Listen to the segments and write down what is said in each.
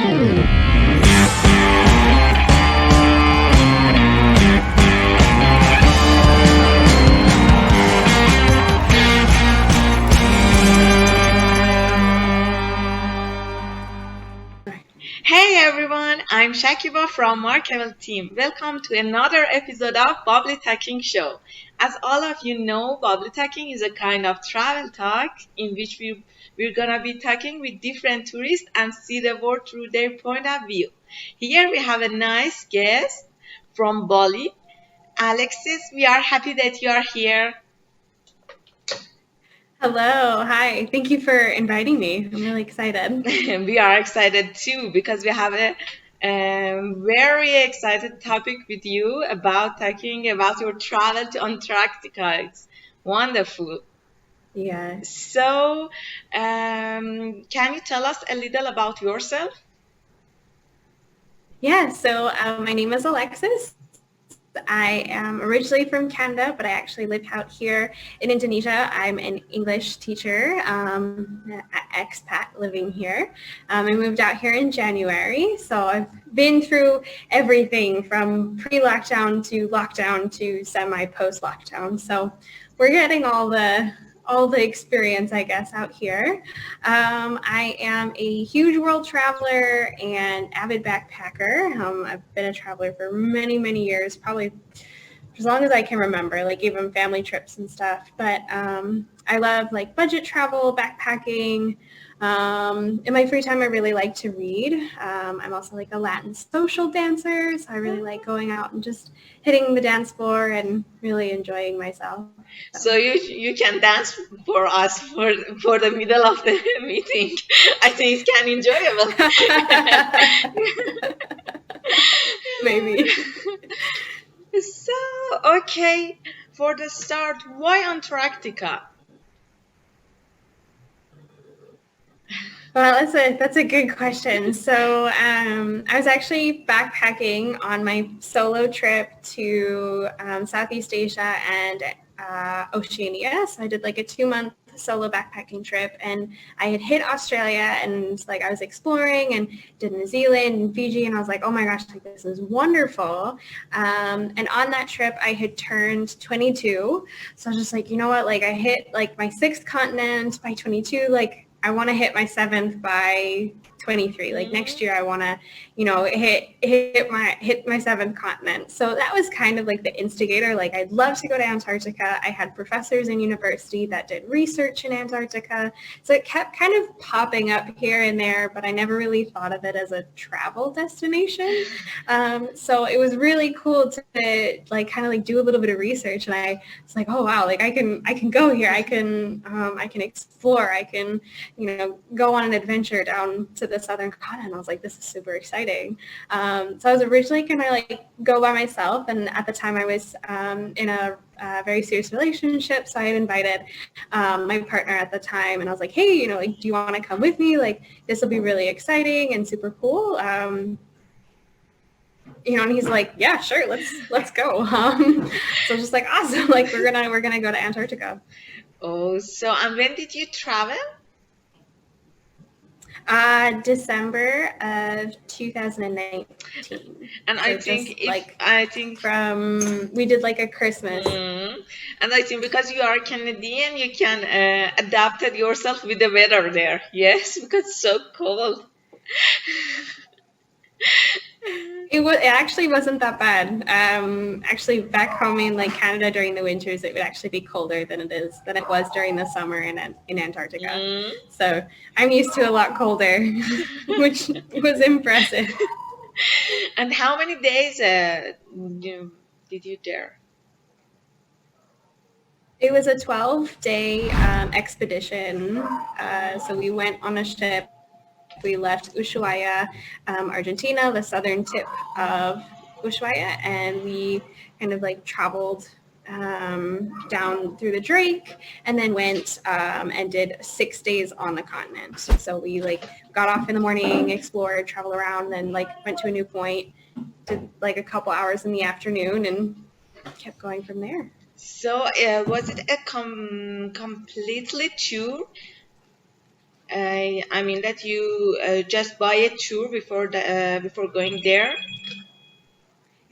Hey everyone, I'm Shakiba from Marketing team. Welcome to another episode of Bubbly Talking Show. As all of you know, Bubbly Talking is a kind of travel talk in which we're gonna be talking with different tourists and see the world through their point of view. Here we have a nice guest from Bali. Alexis, we are happy that you are here. Hello, hi. Thank you for inviting me. I'm really excited. We are excited too because we have a very excited topic with you about talking about your travel to Antarctica. It's wonderful. Yeah. So, can you tell us a little about yourself? Yeah, so my name is Alexis. I am originally from Canada, but I actually live out here in Indonesia. I'm an English teacher, an expat living here. I moved out here in January, so I've been through everything from pre-lockdown to semi-post-lockdown. So we're getting all the experience, I guess, out here. I am a huge world traveler and avid backpacker. I've been a traveler for many, many years, probably as long as I can remember, like even family trips and stuff. But I love like budget travel, backpacking. In my free time, I really like to read. I'm also like a Latin social dancer, so I really like going out and just hitting the dance floor and really enjoying myself. So you can dance for us for the middle of the meeting. I think it's kind of enjoyable. Maybe. So, okay, for the start, why Antarctica? Well, that's a good question. So I was actually backpacking on my solo trip to Southeast Asia and Oceania. So I did like a 2-month solo backpacking trip, and I had hit Australia, and like I was exploring and did New Zealand and Fiji, and I was like, oh my gosh, like this is wonderful. And on that trip, I had turned 22. So I was just like, you know what, like I hit like my 6th continent by 22, like I want to hit my 7th by 23. Like next year I want to, hit my 7th continent. So that was kind of like the instigator. Like I'd love to go to Antarctica. I had professors in university that did research in Antarctica. So it kept kind of popping up here and there, but I never really thought of it as a travel destination. So it was really cool to like kind of like do a little bit of research, and I was like, oh wow, like I can go here. I can explore. I can, go on an adventure down to the southern continent. I was like, this is super exciting. So I was originally going to like go by myself, and at the time I was in a very serious relationship, so I had invited my partner at the time, and I was like, hey, like, do you want to come with me? Like, this will be really exciting and super cool. And he's like, yeah, sure, let's go. So just like, awesome, like we're gonna go to Antarctica. Oh, so and when did you travel? December of 2019. And So I think just if like I think we did like a Christmas. and I think because you are Canadian, you can adapt it yourself with the weather there. Yes, because it's so cold. It actually wasn't that bad. Actually, back home in like Canada during the winters, it would actually be colder than it was during the summer in Antarctica. So I'm used to a lot colder, which was impressive. And how many days did you there? It was a 12-day expedition. So we went on a ship. We left Ushuaia, Argentina, the southern tip of Ushuaia, and we kind of like traveled down through the Drake, and then went and did 6 days on the continent. So we like got off in the morning, explored, traveled around, then like went to a new point, did like a couple hours in the afternoon, and kept going from there. So was it a completely tour? I mean that you just buy a tour before going there.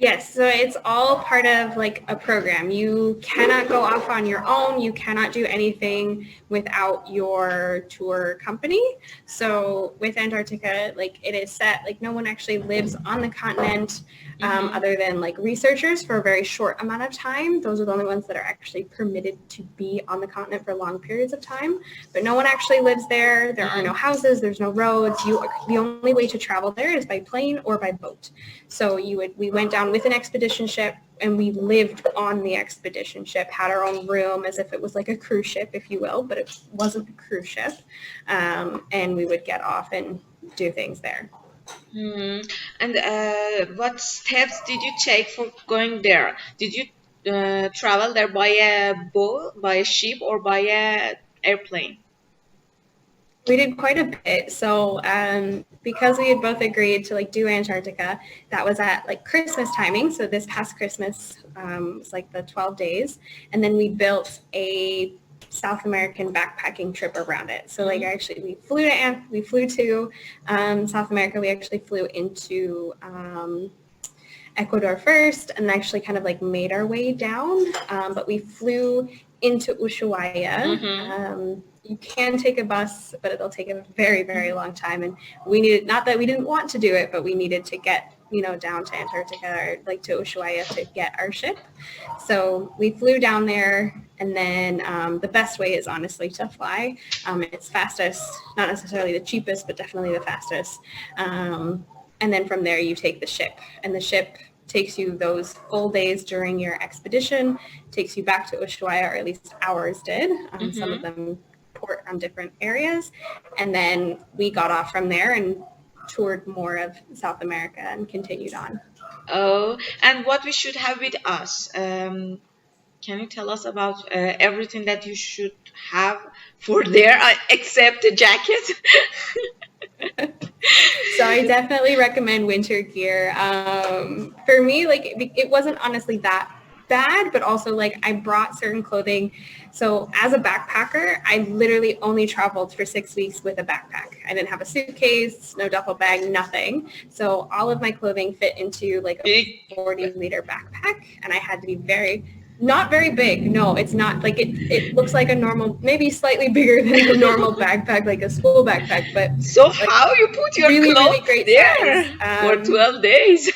Yes, so it's all part of like a program. You cannot go off on your own. You cannot do anything without your tour company. So with Antarctica, like it is set, like no one actually lives on the continent Mm-hmm. other than like researchers for a very short amount of time. Those are the only ones that are actually permitted to be on the continent for long periods of time. But no one actually lives there. There are no houses. There's no roads. The only way to travel there is by plane or by boat. So we went down with an expedition ship and we lived on the expedition ship, had our own room as if it was like a cruise ship, if you will, but it wasn't a cruise ship. And we would get off and do things there. Hmm. And what steps did you take for going there? Did you travel there by a boat, by a ship, or by a airplane? We did quite a bit. So because we had both agreed to like do Antarctica, that was at like Christmas timing. So this past Christmas was like the 12 days. And then we built a South American backpacking trip around it. So like actually we flew to South America. We actually flew into Ecuador first and actually kind of like made our way down. But we flew into Ushuaia. Mm-hmm. You can take a bus, but it'll take a very, very long time. And we needed, not that we didn't want to do it, but we needed to get, down to Antarctica or like to Ushuaia to get our ship. So we flew down there, and then the best way is honestly to fly. It's fastest, not necessarily the cheapest, but definitely the fastest. And then from there you take the ship, and the ship takes you those full days during your expedition, takes you back to Ushuaia, or at least ours did. Some of them port on different areas. And then we got off from there and toured more of South America and continued on. Oh, and what we should have with us? Can you tell us about everything that you should have for there, except the jacket? So I definitely recommend winter gear. For me, like it wasn't honestly that bad, but also like I brought certain clothing. So as a backpacker, I literally only traveled for 6 weeks with a backpack. I didn't have a suitcase, no duffel bag, nothing. So all of my clothing fit into like a Big. 40-liter backpack, and I had to be not very big. No, it's not like it looks like a normal, maybe slightly bigger than a normal backpack, like a school backpack, but So like how you put your really, really clothes great size. there for 12 days?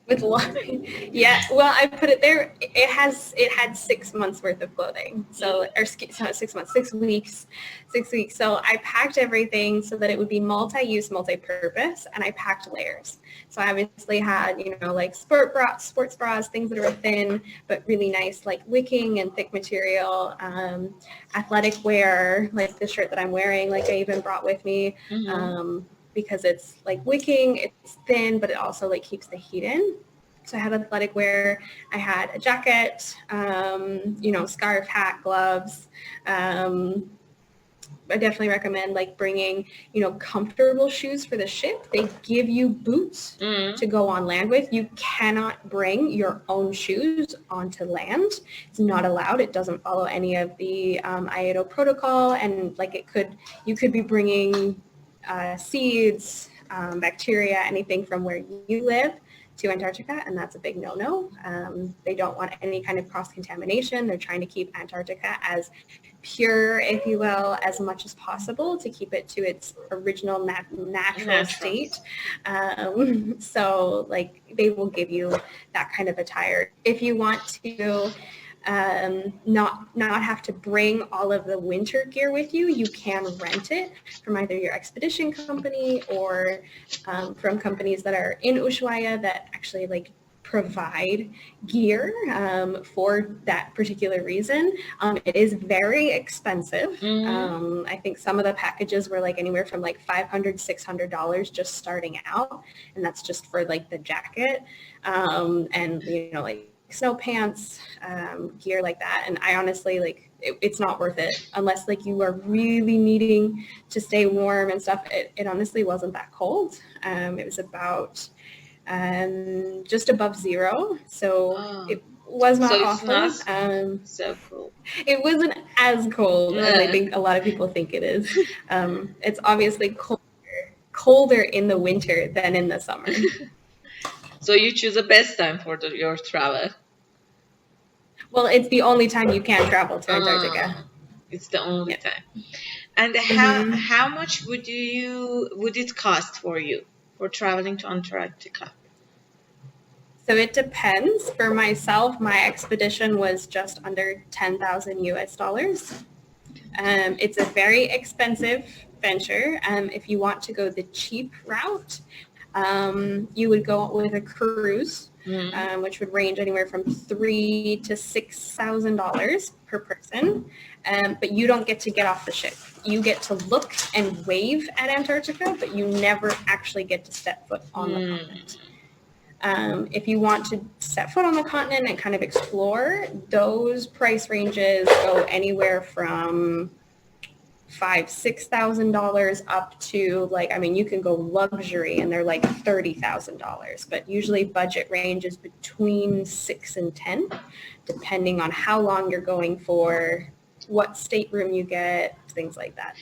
With yeah, well, I put it there. It had 6 months worth of clothing. So, or not 6 months, 6 weeks, 6 weeks. So I packed everything so that it would be multi-use, multi-purpose, and I packed layers. So I obviously had, like sports bras, things that are thin, but really nice, like wicking and thick material, athletic wear, like the shirt that I'm wearing, like I even brought with me. Because it's like wicking, it's thin, but it also like keeps the heat in. So I had athletic wear, I had a jacket, scarf, hat, gloves. I definitely recommend like bringing, comfortable shoes for the ship. They give you boots to go on land with. You cannot bring your own shoes onto land. It's not allowed. It doesn't follow any of the IATO protocol, and like you could be bringing seeds, bacteria, anything from where you live to Antarctica, and that's a big no-no. They don't want any kind of cross-contamination. They're trying to keep Antarctica as pure, if you will, as much as possible to keep it to its original natural state. So like they will give you that kind of attire. If you want to not have to bring all of the winter gear with you, you can rent it from either your expedition company or from companies that are in Ushuaia that actually like provide gear for that particular reason. It is very expensive. I think some of the packages were like anywhere from like $500, $600 just starting out, and that's just for like the jacket and like snow pants, gear like that. And I honestly like it's not worth it unless like you are really needing to stay warm and stuff. It honestly wasn't that cold. It was about just above zero. So was So not it's not awful. so cool. It wasn't as cold as I Yeah. think a lot of people think it is. It's obviously colder in the winter than in the summer. So you choose the best time for your travel. Well, it's the only time you can travel to Antarctica. It's the only Yeah. time. And Mhm. how much would it cost for you for traveling to Antarctica? So it depends. For myself, my expedition was just under 10,000 US dollars. It's a very expensive venture. If you want to go the cheap route, you would go with a cruise, which would range anywhere from $3,000 to $6,000 per person. But you don't get to get off the ship. You get to look and wave at Antarctica, but you never actually get to step foot on the continent. If you want to set foot on the continent and kind of explore, those price ranges go anywhere from $5,000 to $6,000 up to you can go luxury and they're like $30,000, but usually budget range is between 6 and 10, depending on how long you're going for, what stateroom you get, things like that.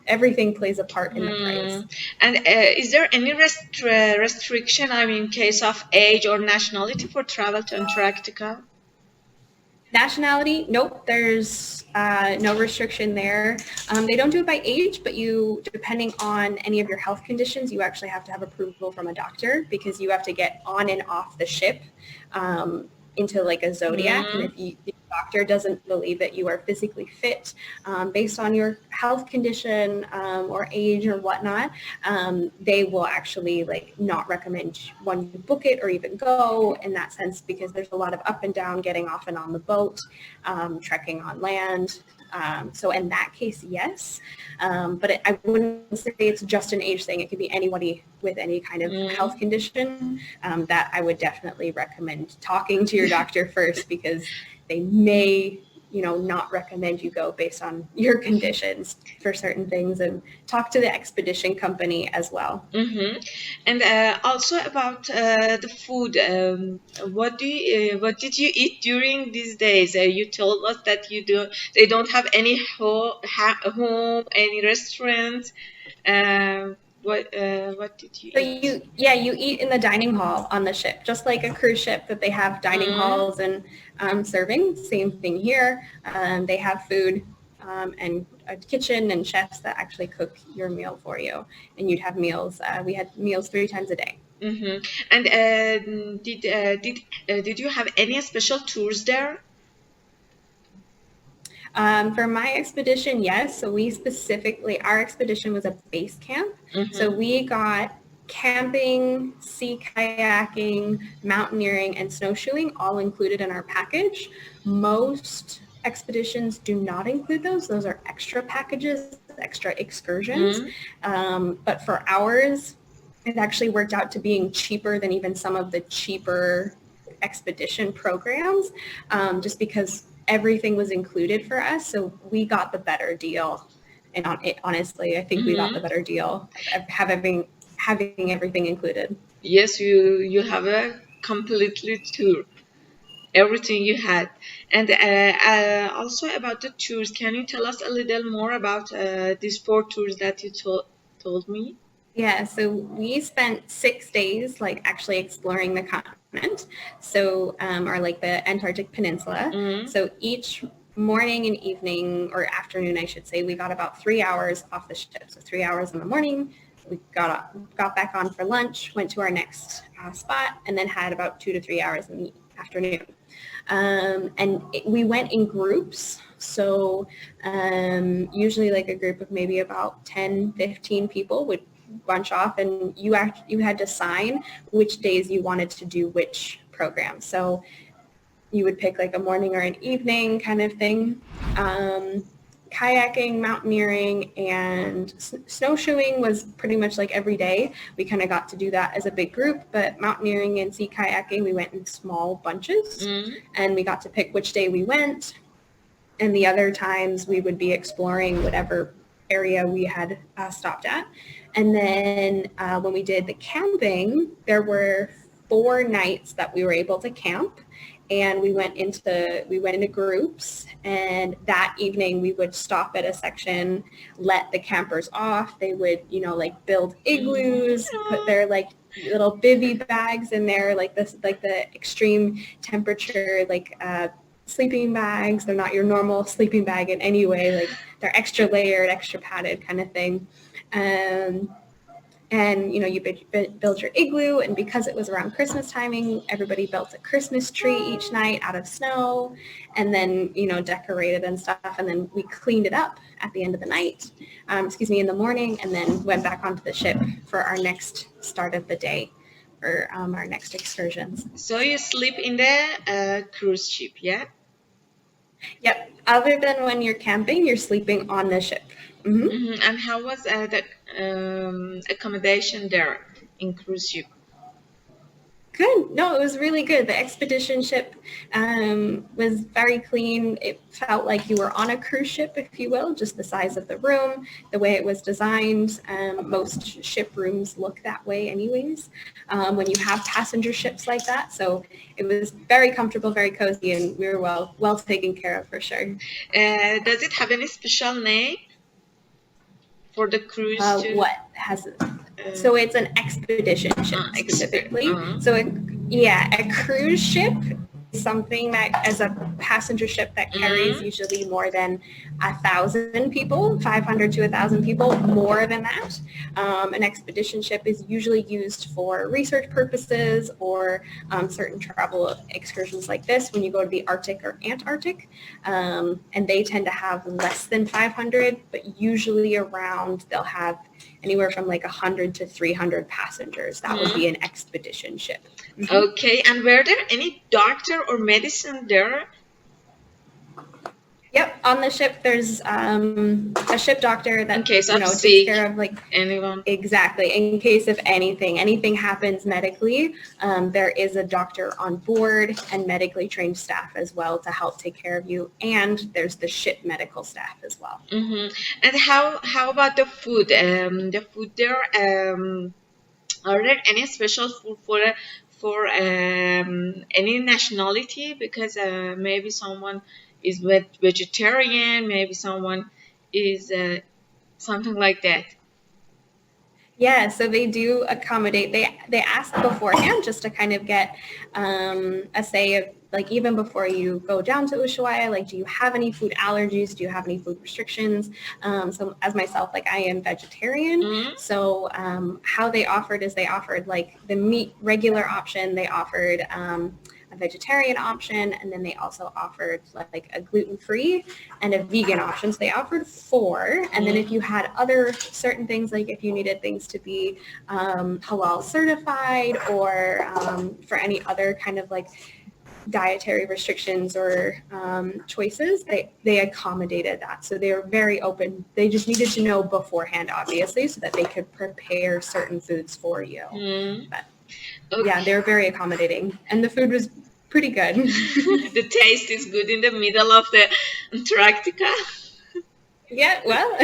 Everything plays a part in the price. And is there any restriction, I mean, in case of age or nationality for travel to Antarctica? Nationality, nope, there's no restriction there. They don't do it by age, but depending on any of your health conditions, you actually have to have approval from a doctor because you have to get on and off the ship into like a zodiac. And if the doctor doesn't believe that you are physically fit based on your health condition or age or whatnot, they will actually not recommend one you book it or even go in that sense, because there's a lot of up and down getting off and on the boat, trekking on land. So in that case, yes. But I wouldn't say it's just an age thing. It could be anybody with any kind of health condition that I would definitely recommend talking to your doctor first, because they may, not recommend you go based on your conditions for certain things, and talk to the expedition company as well. And also about the food, what did you eat during these days? You told us that they don't have any home, any restaurant. What did you So eat? you eat in the dining hall on the ship, just like a cruise ship that they have dining halls and serving. Same thing here. They have food and a kitchen and chefs that actually cook your meal for you. And you'd have meals. We had meals 3 times a day. And did you have any special tours there? For my expedition, yes. So our expedition was a base camp. So we got camping, sea kayaking, mountaineering, and snowshoeing all included in our package. Most expeditions do not include those. Those are extra packages, extra excursions. But for ours, it actually worked out to being cheaper than even some of the cheaper expedition programs, just because everything was included for us. So we got the better deal. And honestly, I think we got the better deal of having everything included. Yes, you have a completely tour, everything you had. And also about the tours, can you tell us a little more about these 4 tours that you told me? Yeah, so we spent 6 days actually exploring the continent, so or the Antarctic Peninsula. So each morning and evening, or afternoon, I should say, we got about 3 hours off the ship. So 3 hours in the morning, we got back on for lunch, went to our next spot, and then had about 2 to 3 hours in the afternoon. We went in groups. So usually a group of maybe about 10, 15 people would bunch off, and you had to sign which days you wanted to do which program. So you would pick a morning or an evening kind of thing. Kayaking, mountaineering, and snowshoeing was pretty much every day. We kind of got to do that as a big group, but mountaineering and sea kayaking, we went in small bunches, and we got to pick which day we went. And the other times we would be exploring whatever area we had stopped at. And then when we did the camping, there were 4 nights that we were able to camp. and we went into groups, and that evening we would stop at a section, let the campers off. They would, like build igloos, put their like little bivy bags in there, like this, like the extreme temperature, like sleeping bags. They're not your normal sleeping bag in any way. Like they're extra layered, extra padded kind of thing. And you build your igloo, and because it was around Christmas timing, everybody built a Christmas tree each night out of snow, and then decorated and stuff, and then we cleaned it up at the end of the night, in the morning, and then went back onto the ship for our next start of the day, or our next excursions. So you sleep in the cruise ship, yeah? Yep. Other than when you're camping, you're sleeping on the ship. Mm-hmm. Mm-hmm. And how was the accommodation there in cruise ship? Good. No, it was really good. The expedition ship was very clean. It felt like you were on a cruise ship, if you will, just the size of the room, the way it was designed. Most ship rooms look that way anyways, when you have passenger ships like that. So it was very comfortable, very cozy, and we were well taken care of for sure. Does it have any special name for the cruise? What has it? So it's an expedition ship specifically. So a cruise ship is something that, as a passenger ship that carries usually more than 1,000 people, 500 to 1,000 people, more than that. An expedition ship is usually used for research purposes or certain travel excursions like this when you go to the Arctic or Antarctic. And they tend to have less than 500, but usually around, they'll have anywhere from like 100 to 300 passengers. That would be an expedition ship. Mm-hmm. Okay, and were there any doctor or medicine there? Yep, on the ship there's a ship doctor that takes care of like anyone. Exactly. In case of anything happens medically, there is a doctor on board and medically trained staff as well to help take care of you. And there's the ship medical staff as well. Mm-hmm. And how about the food? The food there. Are there any special food for any nationality? Because maybe someone is vegetarian, maybe someone is something like that. Yeah, so they do accommodate. They ask beforehand just to kind of get a say of, like, even before you go down to Ushuaia, like, do you have any food allergies? Do you have any food restrictions? So as myself, like, I am vegetarian. So how they offered is they offered like the meat regular option. They offered a vegetarian option, and then they also offered like a gluten-free and a vegan option. So they offered 4, and then if you had other certain things, like if you needed things to be halal certified, or for any other kind of like dietary restrictions or choices, they accommodated that. So they were very open. They just needed to know beforehand, obviously, so that they could prepare certain foods for you. But yeah, they were very accommodating, and the food was pretty good. The taste is good in the middle of the Antarctica. Yeah, well,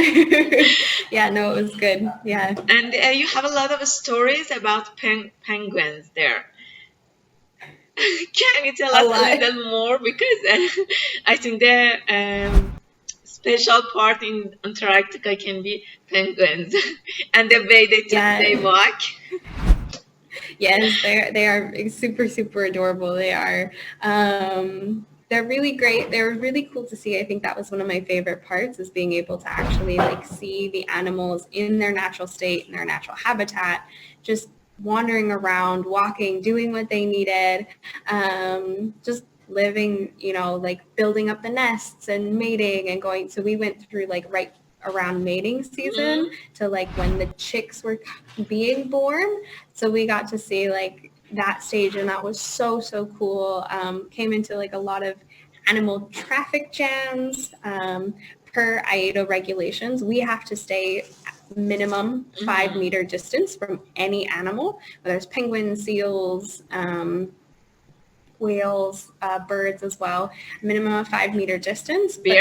yeah, no, it was good. Yeah. And you have a lot of stories about penguins there. Can you tell us a little more? Because I think the special part in Antarctica can be penguins and the way they walk. Yes, they are super, super adorable. They are. They're really great. They're really cool to see. I think that was one of my favorite parts, is being able to actually like see the animals in their natural state, in their natural habitat, just wandering around, walking, doing what they needed, just living, like building up the nests and mating and going. So we went through like right around mating season to like when the chicks were being born. So we got to see like that stage, and that was so cool. Came into like a lot of animal traffic jams. Per IATO regulations, we have to stay minimum 5-meter distance from any animal, whether it's penguins, seals, whales, birds as well. Minimum of 5-meter distance. But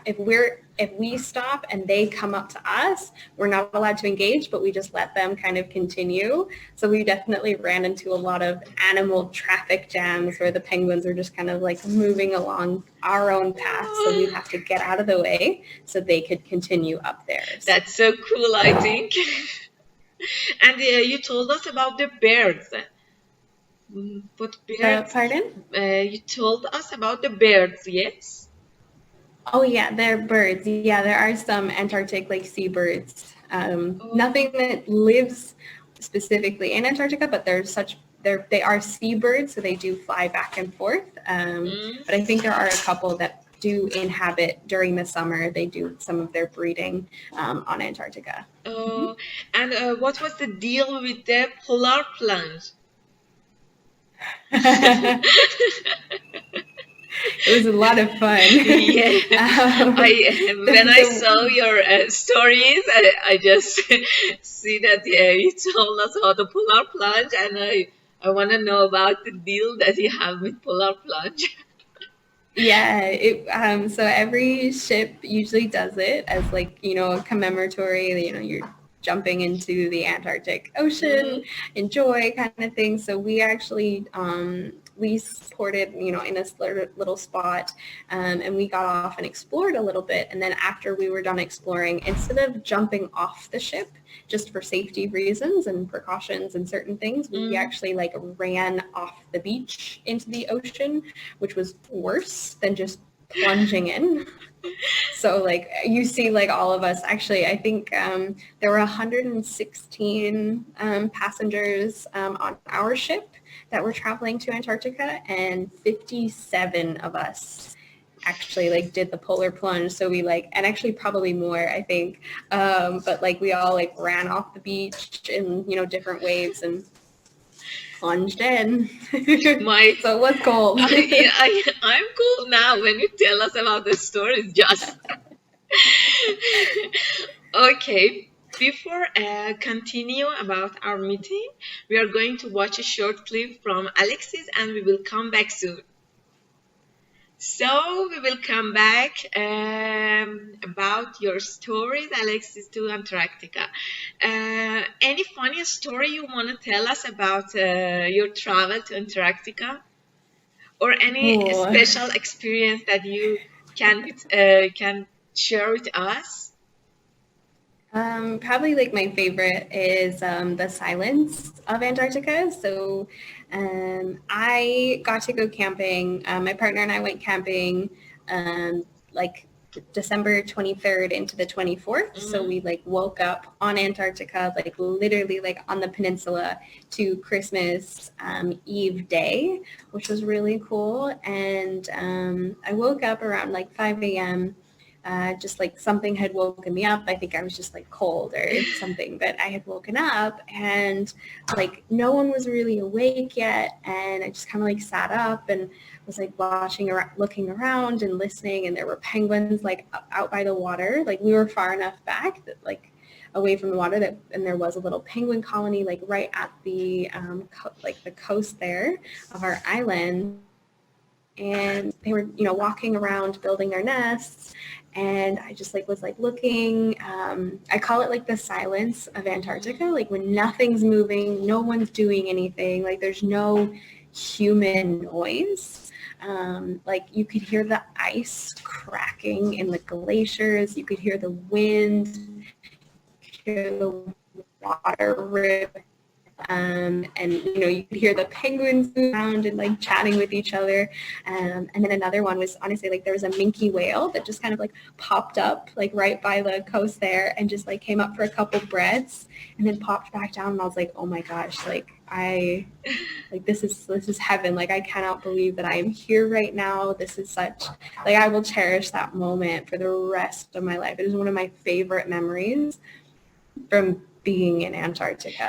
if we're if we stop and they come up to us, we're not allowed to engage, but we just let them kind of continue. So we definitely ran into a lot of animal traffic jams where the penguins are just kind of like moving along our own path. So we'd have to get out of the way so they could continue up theirs. That's so cool, I think. And you told us about the birds. What birds? Pardon? You told us about the birds, yes? Oh yeah, they're birds. Yeah, there are some Antarctic like seabirds. Nothing that lives specifically in Antarctica, but they are seabirds, so they do fly back and forth. But I think there are a couple that do inhabit during the summer. They do some of their breeding on Antarctica. And what was the deal with the polar plunge? It was a lot of fun. Yeah. When I saw your stories, I just see that you told us about the polar plunge, and I want to know about the deal that you have with polar plunge. Yeah, so every ship usually does it as like, a commemoratory, you're jumping into the Antarctic Ocean, enjoy kind of thing. So we actually, we supported, in this little spot, and we got off and explored a little bit. And then after we were done exploring, instead of jumping off the ship, just for safety reasons and precautions and certain things, we actually like ran off the beach into the ocean, which was worse than just plunging in. So like you see like all of us, actually, I think there were 116 passengers on our ship that were traveling to Antarctica, and 57 of us actually like did the polar plunge. So we and actually probably more, I think, but like we all like ran off the beach in different waves and plunged in. So it was cold. I'm cool now when you tell us about the stories. Just okay. Before continue about our meeting, we are going to watch a short clip from Alexis, and we will come back soon. So we will come back about your stories, Alexis, to Antarctica. Any funny story you want to tell us about your travel to Antarctica, or any special experience that you can share with us? Probably like my favorite is the silence of Antarctica. So I got to go camping. My partner and I went camping like December 23rd into the 24th. So we like woke up on Antarctica, like literally like on the peninsula to Christmas Eve day, which was really cool. And I woke up around like 5 a.m. Just like something had woken me up. I think I was just like cold or something, but I had woken up and like no one was really awake yet. And I just kind of like sat up and was like watching around, looking around and listening. And there were penguins like out by the water. Like we were far enough back that like away from the water and there was a little penguin colony like right at the like the coast there of our island. And they were, walking around building their nests. And I just like was like looking, I call it like the silence of Antarctica, like when nothing's moving, no one's doing anything, like there's no human noise. Like you could hear the ice cracking in the glaciers, you could hear the wind, you could hear the water rip. And you could hear the penguins around and like chatting with each other, and then another one was honestly like there was a minke whale that just kind of like popped up like right by the coast there and just like came up for a couple breaths and then popped back down, and I was like, oh my gosh, like this is heaven. Like I cannot believe that I am here right now. This is such, like, I will cherish that moment for the rest of my life. It is one of my favorite memories from being in Antarctica.